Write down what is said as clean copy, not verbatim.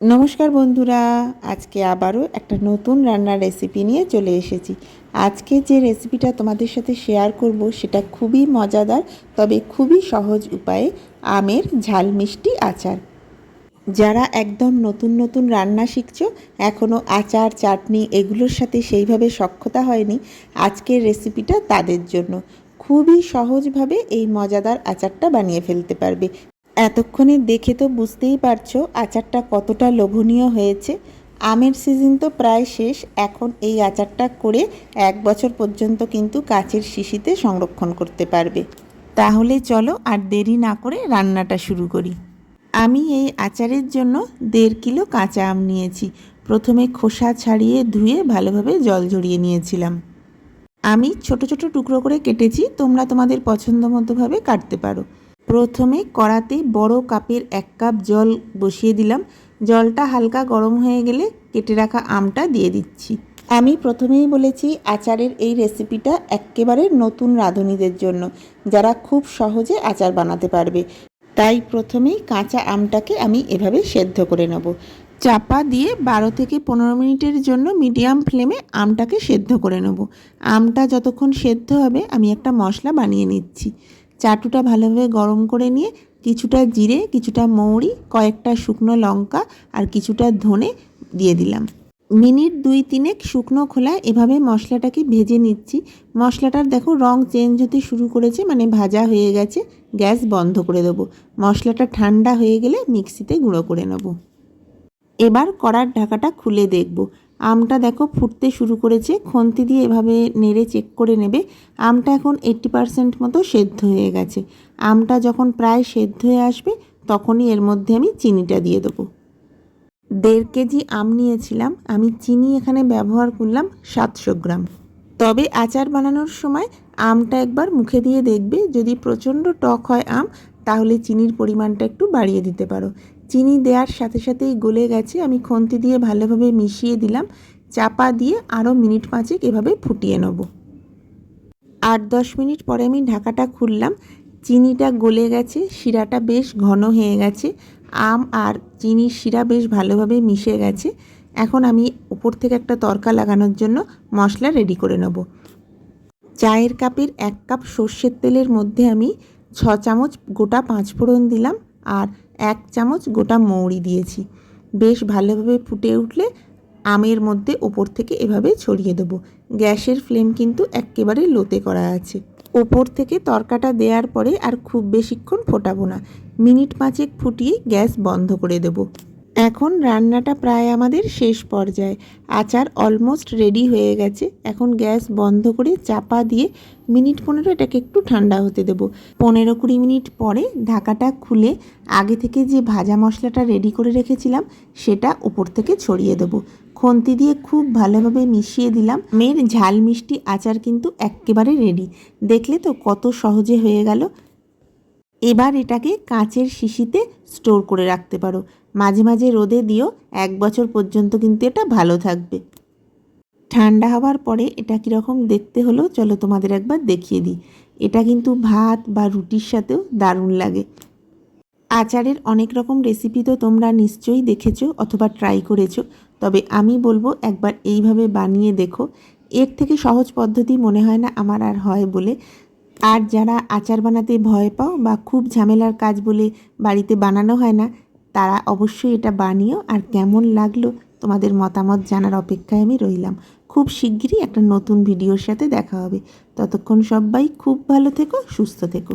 নমস্কার বন্ধুরা, আজকে আবারও একটা নতুন রান্নার রেসিপি নিয়ে চলে এসেছি। আজকে যে রেসিপিটা তোমাদের সাথে শেয়ার করব সেটা খুবই মজাদার, তবে খুবই সহজ উপায়ে আমের ঝাল মিষ্টি আচার। যারা একদম নতুন নতুন রান্না শিখছো, এখনও আচার চাটনি এগুলোর সাথে সেইভাবে সখ্যতা হয়নি, আজকের রেসিপিটা তাদের জন্য। খুবই সহজভাবে এই মজাদার আচারটা বানিয়ে ফেলতে পারবে। এতক্ষণে দেখে তো বুঝতেই পারছো আচারটা কতটা লোভনীয় হয়েছে। আমের সিজন তো প্রায় শেষ, এখন এই আচারটা করে 1 বছর পর্যন্ত কিন্তু কাচের শিশিতে সংরক্ষণ করতে পারবে। তাহলে চলো আর দেরি না করে রান্নাটা শুরু করি। আমি এই আচারের জন্য 1.5 কিলো কাঁচা আম নিয়েছি। প্রথমে খোসা ছাড়িয়ে ধুয়ে ভালোভাবে জল ঝরিয়ে নিয়েছিলাম। আমি ছোট ছোট টুকরো করে কেটেছি, তোমরা তোমাদের পছন্দ মতোভাবে কাটতে পারো। প্রথমে কড়াতে বড় কাপের 1 কাপ জল বসিয়ে দিলাম। জলটা হালকা গরম হয়ে গেলে কেটে রাখা আমটা দিয়ে দিচ্ছি। আমি প্রথমেই বলেছি আচারের এই রেসিপিটা একেবারে নতুন রাঁধুনিদের জন্য, যারা খুব সহজে আচার বানাতে পারবে। তাই প্রথমেই কাঁচা আমটাকে আমি এভাবে সেদ্ধ করে নেব। চাপা দিয়ে 12 থেকে 15 মিনিটের জন্য মিডিয়াম ফ্লেমে আমটাকে সেদ্ধ করে নেব। আমটা যতক্ষণ সেদ্ধ হবে আমি একটা মশলা বানিয়ে নিচ্ছি। চাটুটা ভালোভাবে গরম করে নিয়ে কিছুটা জিরে, কিছুটা মৌরি, কয়েকটা শুকনো লঙ্কা আর কিছুটা ধনে দিয়ে দিলাম। মিনিট 2-3 শুকনো খোলায় এভাবে মশলাটাকে ভেজে নিচ্ছি। মশলাটার দেখো রং চেঞ্জ হতে শুরু করেছে, মানে ভাজা হয়ে গেছে। গ্যাস বন্ধ করে দেবো। মশলাটা ঠান্ডা হয়ে গেলে মিক্সিতে গুঁড়ো করে নেব। এবার কড়ার ঢাকাটা খুলে দেখব। আমটা দেখো ফুটতে শুরু করেছে। খুন্তি দিয়ে এভাবে নেড়ে চেক করে নেবে। আমটা এখন 80% মতো সেদ্ধ হয়ে গেছে। আমটা যখন প্রায় সেদ্ধ হয়ে আসবে তখনই এর মধ্যে আমি চিনিটা দিয়ে দেবো। 1.5 কেজি আম নিয়েছিলাম, আমি চিনি এখানে ব্যবহার করলাম 700 গ্রাম। তবে আচার বানানোর সময় আমটা একবার মুখে দিয়ে দেখবে, যদি প্রচণ্ড টক হয় আম তাহলে চিনির পরিমাণটা একটু বাড়িয়ে দিতে পারো। চিনি দেওয়ার সাথে সাথেই গলে গেছে, আমি খুন্তি দিয়ে ভালোভাবে মিশিয়ে দিলাম। চাপা দিয়ে আরও মিনিট 5 এভাবে ফুটিয়ে নেব। 8-10 মিনিট পরে আমি ঢাকাটা খুললাম। চিনিটা গলে গেছে, শিরাটা বেশ ঘন হয়ে গেছে, আম আর চিনির শিরা বেশ ভালোভাবে মিশে গেছে। এখন আমি উপর থেকে একটা তড়কা লাগানোর জন্য মশলা রেডি করে নেব। চায়ের কাপের 1 কাপ সর্ষের তেলের মধ্যে আমি 6 চামচ গোটা 5 ফোড়ন দিলাম আর 1 চামচ গোটা মৌরি দিয়েছি। বেশ ভালোভাবে ফুটে উঠলে আমের মধ্যে ওপর থেকে এভাবে ছড়িয়ে দেবো। গ্যাসের ফ্লেম কিন্তু একেবারে লোতে করা আছে। ওপর থেকে তড়কাটা দেওয়ার পরে আর খুব বেশিক্ষণ ফোটাবো না, মিনিট 5 ফুটিয়ে গ্যাস বন্ধ করে দেব। এখন রান্নাটা প্রায় আমাদের শেষ পর্যায়ে। আচার অলমোস্ট রেডি হয়ে গেছে। এখন গ্যাস বন্ধ করে চাপা দিয়ে মিনিট 15 এটাকে একটু ঠান্ডা হতে দেব। 15-20 মিনিট পরে ঢাকাটা খুলে আগে থেকে যে ভাজা মশলাটা রেডি করে রেখেছিলাম সেটা উপর থেকে ছড়িয়ে দেবো। খুন্তি দিয়ে খুব ভালোভাবে মিশিয়ে দিলাম। আমের ঝাল মিষ্টি আচার কিন্তু একেবারে রেডি। দেখলে তো কত সহজে হয়ে গেল। এবার এটাকে কাচের শিশিতে স্টোর করে রাখতে পারো। মাঝে মাঝে রোদে দিও, 1 বছর পর্যন্ত কিন্তু এটা ভালো থাকবে। ঠান্ডা হওয়ার পরে এটা কীরকম দেখতে হলো চলো তোমাদের একবার দেখিয়ে দিই। এটা কিন্তু ভাত বা রুটির সাথেও দারুণ লাগে। আচারের অনেক রকম রেসিপি তো তোমরা নিশ্চয়ই দেখেছো অথবা ট্রাই করেছো, তবে আমি বলবো একবার এইভাবে বানিয়ে দেখো। এর থেকে সহজ পদ্ধতি মনে হয় না আমার আর হয় বলে। আর যারা আচার বানাতে ভয় পাও বা খুব ঝামেলার কাজ বলে বাড়িতে বানানো হয় না, তারা অবশ্যই এটা বানিও। আর কেমন লাগলো তোমাদের মতামত জানার অপেক্ষায় আমি রইলাম। খুব শিগগিরই একটা নতুন ভিডিওর সাথে দেখা হবে। ততক্ষণ সবাই খুব ভালো থেকো, সুস্থ থেকো।